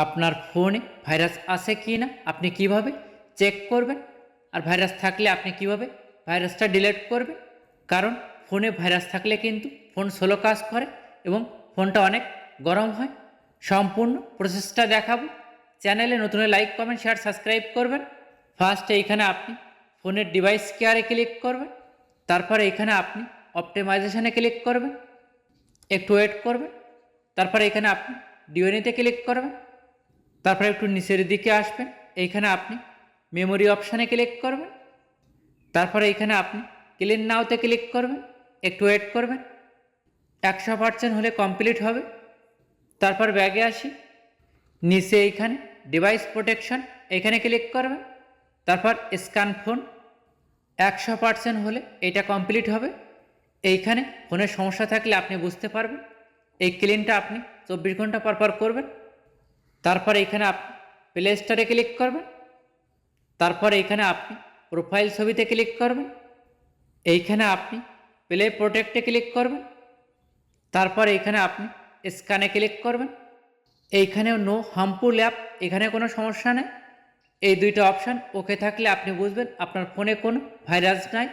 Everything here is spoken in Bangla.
আপনার ফোনে ভাইরাস আছে কি না আপনি কিভাবে চেক করবেন, আর ভাইরাস থাকলে আপনি কিভাবে ভাইরাসটা ডিলিট করবেন। কারণ ফোনে ভাইরাস থাকলে কিন্তু ফোন স্লো কাজ করে এবং ফোনটা অনেক গরম হয়। সম্পূর্ণ প্রসেসটা দেখাবো। চ্যানেলে নতুন লাইক কমেন্ট শেয়ার সাবস্ক্রাইব করবেন। ফার্স্টে এইখানে আপনি ফোনের ডিভাইস কেয়ারে ক্লিক করবেন। তারপরে এইখানে আপনি অপটিমাইজেশনে ক্লিক করবেন, একটু ওয়েট করবেন। তারপরে এখানে আপনি ডিওএনএতে ক্লিক করবেন। তারপরে একটু নিচের দিকে আসবেন, এইখানে আপনি মেমোরি অপশানে ক্লিক করবেন। তারপরে এইখানে আপনি ক্লিন নাওতে ক্লিক করবেন, একটু ওয়েট করবেন। 100% হলে কমপ্লিট হবে। তারপর ব্যাগে আসি, নিচে এইখানে ডিভাইস প্রোটেকশন এখানে ক্লিক করবেন। তারপর স্ক্যান ফোন 100% হলে এটা কমপ্লিট হবে। এইখানে ফোনের সমস্যা থাকলে আপনি বুঝতে পারবেন। এই ক্লিনটা আপনি 24 ঘন্টা পর পর করবেন। তারপর এইখানে আপনি প্লে স্টোরে ক্লিক করবেন। তারপর এইখানে আপনি প্রোফাইল ছবিতে ক্লিক করবেন। এইখানে আপনি প্লে প্রোটেক্টে ক্লিক করবেন। তারপর এইখানে আপনি স্ক্যানে ক্লিক করবেন। এইখানেও নো হার্মফুল অ্যাপ, এখানে কোনো সমস্যা নেই। এই দুইটা অপশান ওকে থাকলে আপনি বুঝবেন আপনার ফোনে কোনো ভাইরাস নাই।